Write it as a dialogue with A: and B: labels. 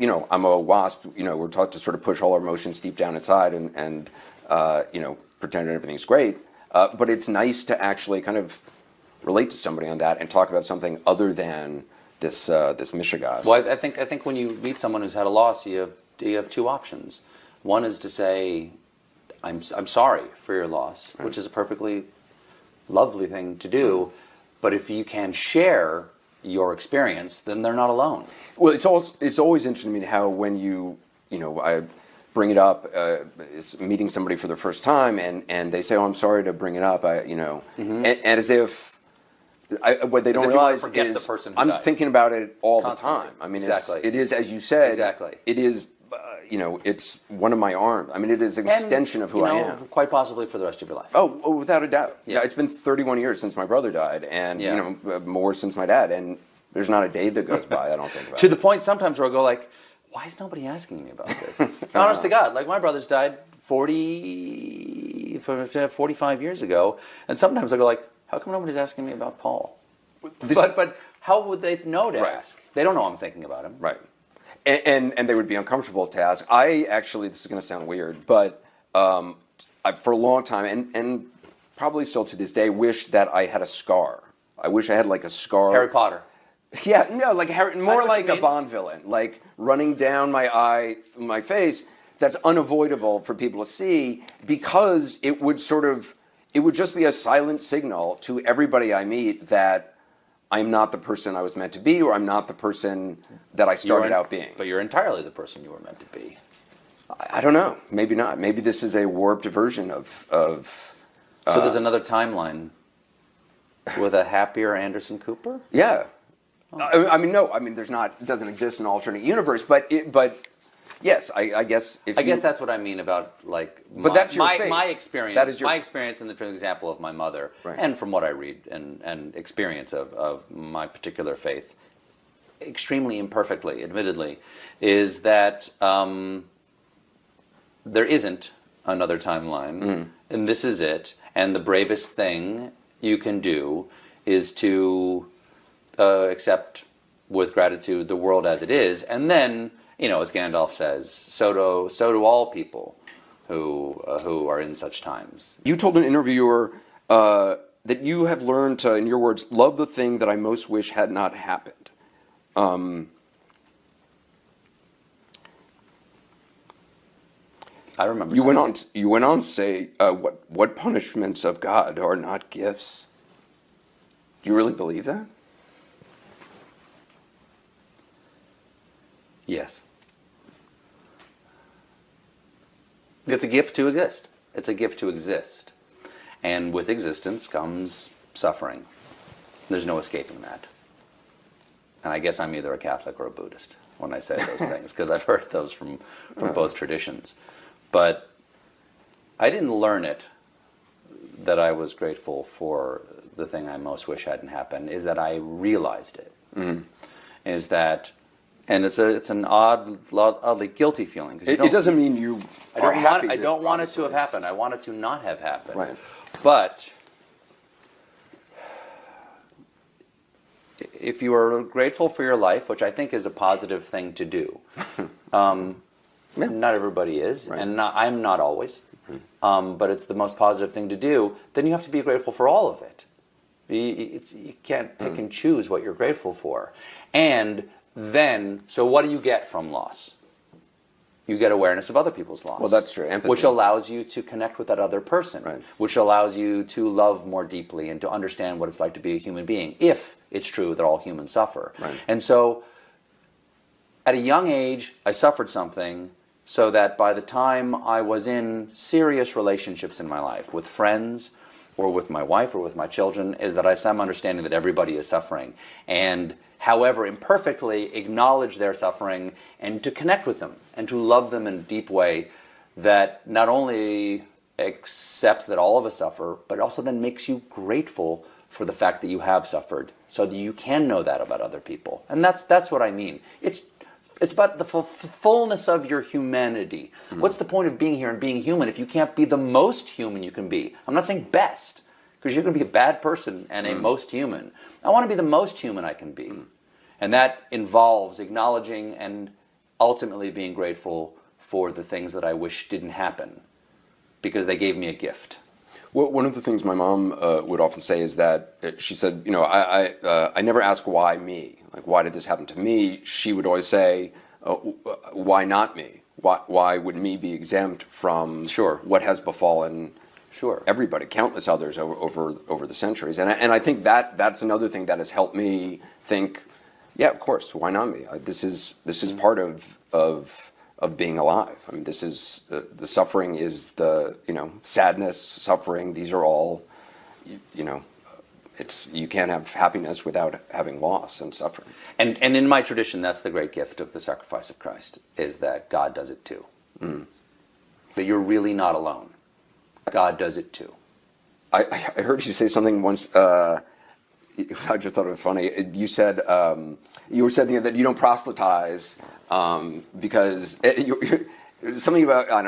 A: I'm a wasp. We're taught to sort of push all our emotions deep down inside and pretend everything's great. But it's nice to actually kind of relate to somebody on that and talk about something other than this mishigas.
B: Well, I think when you meet someone who's had a loss, you have two options. One is to say, I'm sorry for your loss, which is a perfectly lovely thing to do. But if you can share your experience, then they're not alone.
A: Well, it's always interesting to me how when I bring it up, meeting somebody for the first time, and they say, "Oh, I'm sorry to bring it up," and as if what they don't realize is
B: the person who
A: I'm
B: died.
A: thinking about it all
B: Constantly.
A: the time. I mean,
B: Exactly.
A: it is, as you said,
B: Exactly.
A: It is, it's one of my arms. I mean, it is an extension of who I am.
B: Quite possibly for the rest of your life.
A: Oh, without a doubt.
B: Yeah.
A: It's been 31 years since my brother died, and more since my dad. And there's not a day that goes by I don't think about
B: To
A: it.
B: the point sometimes where I go like, why is nobody asking me about this? Honest to God, like my brother's died 45 years ago, and sometimes I go like, how come nobody's asking me about Paul? But how would they know to ask? They don't know I'm thinking about him.
A: Right. And they would be uncomfortable to ask. I actually, this is going to sound weird, but for a long time, and probably still to this day, wish that I had a scar. I wish I had like a scar.
B: Harry Potter.
A: Yeah, no, like more like a
B: mean.
A: Bond villain, like running down my face. That's unavoidable for people to see because it would just be a silent signal to everybody I meet that I'm not the person I was meant to be, or I'm not the person that I started out being.
B: But you're entirely the person you were meant to be.
A: I don't know. Maybe not. Maybe this is a warped version of.
B: So there's another timeline with a happier Anderson Cooper?
A: Yeah. Oh. I mean, no. I mean, there's not. It doesn't exist an alternate universe. But yes, I guess.
B: I guess that's what I mean about like.
A: But that's your fate.
B: My experience.
A: That is your
B: my experience, and for example of my mother,
A: right.
B: and from what I read and experience of my particular faith, extremely imperfectly, admittedly, is that there isn't another timeline, and this is it. And the bravest thing you can do is to accept with gratitude the world as it is, and then, as Gandalf says, so do all people who are in such times.
A: You told an interviewer that you have learned to, in your words, love the thing that I most wish had not happened.
B: I remember.
A: You went on to say, "What punishments of God are not gifts?" Do you really believe that?
B: Yes. It's a gift to exist. It's a gift to exist. And with existence comes suffering. There's no escaping that. And I guess I'm either a Catholic or a Buddhist when I say those things, because I've heard those from both traditions. But I didn't learn it that I was grateful for the thing I most wish hadn't happened, is that I realized it. Mm-hmm. Is that... And it's an oddly guilty feeling.
A: It doesn't mean you are happy.
B: I don't want it to have happened. I want it to not have happened.
A: Right.
B: But if you are grateful for your life, which I think is a positive thing to do, not everybody is, right. And I'm not always, but it's the most positive thing to do, then you have to be grateful for all of it. You can't pick and choose what you're grateful for. And then, so what do you get from loss? You get awareness of other people's loss.
A: Well, that's true. Empathy.
B: Which allows you to connect with that other person.
A: Right.
B: Which allows you to love more deeply and to understand what it's like to be a human being, if it's true that all humans suffer.
A: Right.
B: And so, at a young age, I suffered something so that by the time I was in serious relationships in my life, with friends, or with my wife, or with my children, is that I have some understanding that everybody is suffering. And however imperfectly, acknowledge their suffering and to connect with them and to love them in a deep way that not only accepts that all of us suffer, but also then makes you grateful for the fact that you have suffered, so that you can know that about other people. And that's what I mean. It's about the fullness of your humanity. Mm-hmm. What's the point of being here and being human if you can't be the most human you can be? I'm not saying best, because you're going to be a bad person and a most human. I want to be the most human I can be. And that involves acknowledging and ultimately being grateful for the things that I wish didn't happen because they gave me a gift.
A: Well, one of the things my mom would often say is that she said, I never ask why me, like why did this happen to me? She would always say, why not me? Why would me be exempt from
B: Sure.
A: what has befallen
B: Sure.
A: everybody, countless others over the centuries? And I think that's another thing that has helped me think, yeah, of course, why not me? This is part of being alive. I mean, this is the suffering is the sadness, suffering. These are all you can't have happiness without having loss and suffering.
B: And in my tradition, that's the great gift of the sacrifice of Christ, is that God does it too. Mm. That you're really not alone. God does it too.
A: I heard you say something once. I just thought it was funny. You said you were saying that you don't proselytize because something about, I don't